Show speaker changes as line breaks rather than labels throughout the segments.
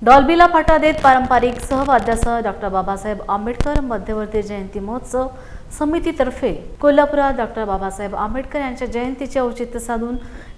डॉल्बीला फाटा देत पारंपरिक सहवाद्यासह डॉक्टर बाबासाहेब आंबेडकर मध्यवर्ती जयंती महोत्सव समितीतर्फे कोल्हापुरात डॉक्टर बाबासाहेब आंबेडकर यांच्या जयंतीचे औचित्य साधून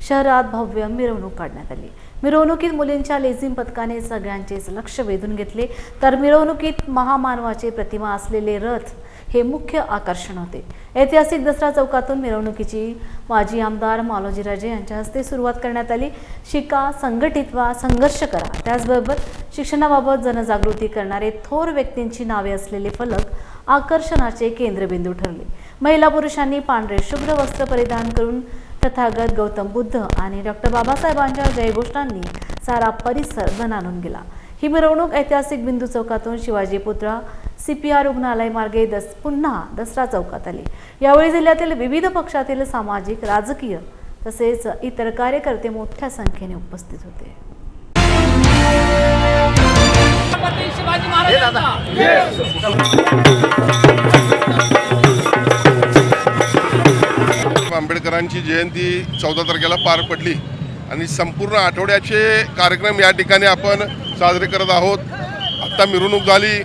शहरात भव्य मिरवणूक काढण्यात आली। मिरवणुकीत मुलींच्या लेझिम पथकाने सगळ्यांचेच लक्ष वेधून घेतले, तर मिरवणुकीत महामानवाची प्रतिमा असलेले रथ हे मुख्य आकर्षण होते। ऐतिहासिक दसरा चौकातून मिरवणुकीची माजी आमदार मालोजीराजे यांच्या हस्ते सुरुवात करण्यात आली। शिका, संघटित व्हा, संघर्ष करा, त्याचबरोबर शिक्षणाबाबत जनजागृती करणारे थोर व्यक्तींची नावे असलेले फलक आकर्षणाचे केंद्रबिंदू ठरले। महिला पुरुषांनी पांढरे शुभ्र वस्त्र परिधान करून तथागत गौतम बुद्ध आणि डॉक्टर बाबासाहेबांच्या जयघोषांनी सारा परिसर दणाणून गेला। ही मिरवणूक ऐतिहासिक बिंदू चौकातून शिवाजी पुतळा CPR रुग्णालय मार्गे पुन्हा दसरा चौकात आली। यावेळी जिल्ह्यातील विविध पक्षातील सामाजिक, राजकीय तसेच इतर कार्यकर्ते मोठ्या संख्येने उपस्थित होते।
आंबेडकरांची जयंती 14 तारखेला पार पडली आणि संपूर्ण आठवड्याचे कार्यक्रम या ठिकाणी आपण साजरे करत आहोत। आता मिरवणूक झाली,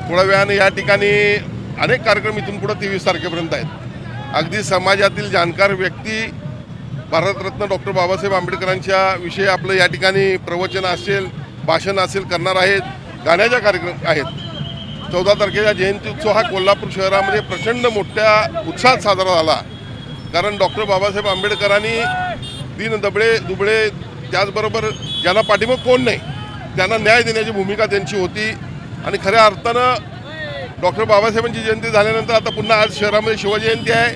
थोड्या वेळाने या ठिकाणी अनेक कार्यक्रम इथून पुढे 23 तारखेपर्यंत आहेत। अगदी समाजातील जाणकार व्यक्ती भारतरत्न डॉक्टर बाबासाहेब आंबेडकरांच्या विषयी आपलं या ठिकाणी प्रवचन असेल, भाषण असेल करणार आहेत, गाण्याचे कार्यक्रम आहेत। 14 तारखेचा जयंती उत्सव हा कोल्हापूर शहरामध्ये प्रचंड मोठ्या उत्साहात साजरा झाला, कारण डॉक्टर बाबासाहेब आंबेडकरांनी दीन दुबळे त्याचबरोबर ज्यांना पाठीमागे कोण नाही त्यांना न्याय देण्याची भूमिका त्यांची होती। आणि खऱ्या अर्थानं डॉक्टर बाबासाहेबांची जयंती झाल्यानंतर आता पुन्हा आज शहरामध्ये शिवजयंती आहे,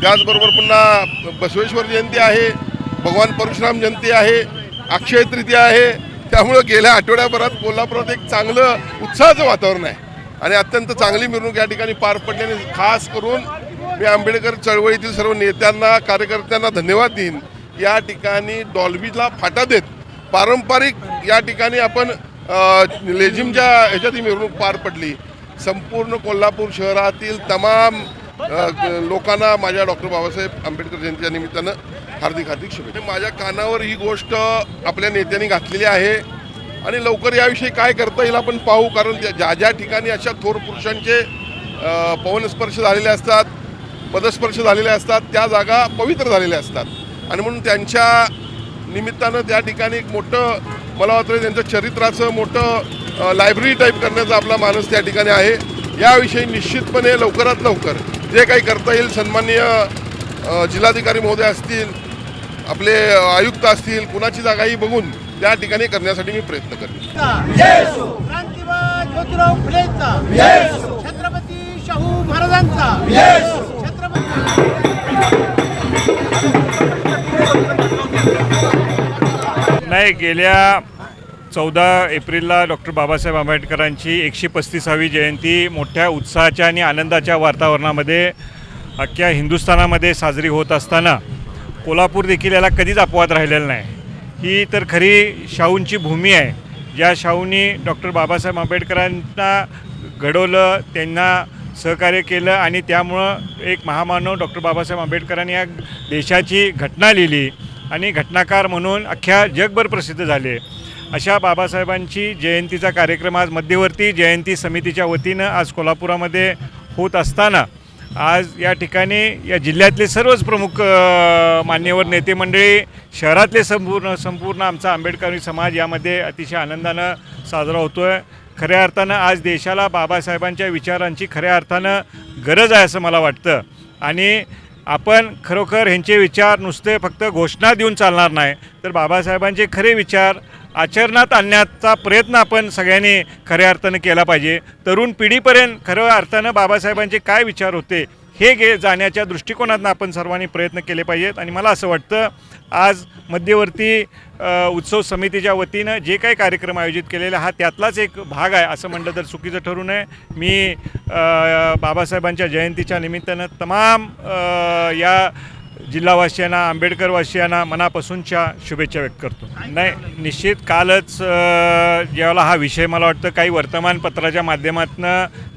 त्याचबरोबर पुन्हा बसवेश्वर जयंती आहे, भगवान परशुराम जयंती आहे, अक्षय तृतीया आहे। त्यामुळे गेल्या आठवड्याभरात कोल्हापुरात एक चांगलं उत्साहाचं वातावरण आहे आणि अत्यंत चांगली मिरवणूक या ठिकाणी पार पडल्याने खास करून मी आंबेडकर चळवळीतील सर्व नेत्यांना, कार्यकर्त्यांना धन्यवाद देईन। या ठिकाणी डॉल्बीला फाटा देत पारंपरिक या ठिकाणी आपण लेझिमच्या ह्याच्यात ही मिरवणूक पार पडली। संपूर्ण कोल्हापूर शहरातील तमाम लोकांना माझ्या डॉक्टर बाबासाहेब आंबेडकर जयंतीच्या निमित्तानं हार्दिक शुभेच्छा। माझ्या कानावर ही गोष्ट आपल्या नेत्यांनी घातलेली आहे आणि लवकर याविषयी काय करता येईल आपण पाहू, कारण ज्या ज्या ठिकाणी अशा थोर पुरुषांचे पवनस्पर्श झालेले असतात, पदस्पर्श झालेले असतात, त्या जागा पवित्र झालेल्या असतात आणि म्हणून त्यांच्या निमित्तानं त्या ठिकाणी एक मोठं, मला वाटतं त्यांचं चरित्राचं मोठं लायब्ररी टाईप करण्याचा आपला मानस त्या ठिकाणी आहे। याविषयी निश्चितपणे लवकरात लवकर जे काही करता येईल, सन्माननीय जिल्हाधिकारी महोदय असतील, आपले आयुक्त असतील, कुणाची जागाही बघून त्या ठिकाणी करण्यासाठी मी प्रयत्न करेन।
छत्रपती शाहू महाराजांचा
नाही, गेल्या 14 एप्रिलला डॉक्टर बाबासाहेब आंबेडकरांची 135वी जयंती मोठ्या उत्साहाच्या आणि आनंदाच्या वातावरणामध्ये अख्ख्या हिंदुस्थानामध्ये साजरी होत असताना कोल्हापूर देखील याला कधीच अपवाद राहिलेला नाही। ही तर खरी शाहूंची भूमी आहे, ज्या शाहूंनी डॉक्टर बाबासाहेब आंबेडकरांना घडवलं, त्यांना सहकार्य केलं आणि त्यामुळं एक महामानव डॉक्टर बाबासाहेब आंबेडकरांनी या देशाची घटना लिहिली आणि घटनाकार म्हणून अख्ख्या जगभर प्रसिद्ध झाले। अशा बाबासाहेबांची जयंतीचा कार्यक्रम आज मध्यवर्ती जयंती समितीच्या वतीनं आज कोल्हापुरामध्ये होत असताना आज या ठिकाणी या जिल्ह्यातले सर्वच प्रमुख मान्यवर नेते मंडळी, शहरातले संपूर्ण आमचा आंबेडकरी समाज यामध्ये अतिशय आनंदानं साजरा होतो आहे। खऱ्या अर्थानं आज देशाला बाबासाहेबांच्या विचारांची खऱ्या अर्थानं गरज आहे असं मला वाटतं आणि आपण खरोखर ह्यांचे विचार नुसते फक्त घोषणा देऊन चालणार नाही, तर बाबासाहेबांचे खरे विचार आचरणात आणण्याचा प्रयत्न आपण सगळ्यांनी खऱ्या अर्थानं केला पाहिजे। तरुण पिढीपर्यंत खऱ्या अर्थानं बाबासाहेबांचे काय विचार होते हे जाण्याच्या दृष्टिकोनातून आपण सर्वांनी प्रयत्न केले पाहिजेत आणि मला असं वाटतं आज मध्यवर्ती उत्सव समितीच्या वतीनं जे काही कार्यक्रम आयोजित केलेला हा त्यातलाच एक भाग आहे असं म्हटलं तर चुकीचं ठरू नये। मी बाबासाहेबांच्या जयंतीच्या निमित्तानं तमाम या जिल्हावासियांना, आंबेडकरवासियांना मनापासूनच्या शुभेच्छा व्यक्त करतो। नाही, निश्चित कालच ज्यावेळेला हा विषय मला वाटतं काही वर्तमानपत्राच्या माध्यमातून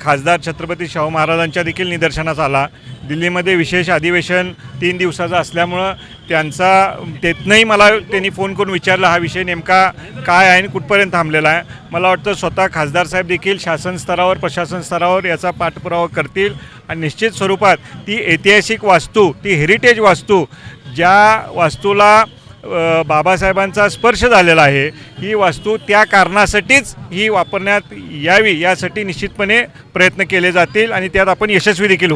खासदार छत्रपती शाहू महाराजांच्या देखील निदर्शनास आला। दिल्लीमध्ये विशेष अधिवेशन 3 दिवसाचं असल्यामुळं तिथनंही मला त्यांनी फोन करून विचारला हा विषय नेमका काय आहे आणि कुठपर्यंत थांबलेला आहे. मला वाटतं स्वतः खासदार साहेब देखील शासन स्तरावर प्रशासन स्तरावर याचा पाठपुरावा करतील आणि निश्चित स्वरूपात ती ऐतिहासिक वास्तू, ती हेरिटेज वास्तू, ज्या वास्तूला बाबासाहेबांचा स्पर्श झालेला आहे, ही वास्तू त्या कारणासाठीच ही वापरण्यात यावी यासाठी निश्चितपणे प्रयत्न केले जातील आणि त्यात आपण यशस्वी देखील होऊ.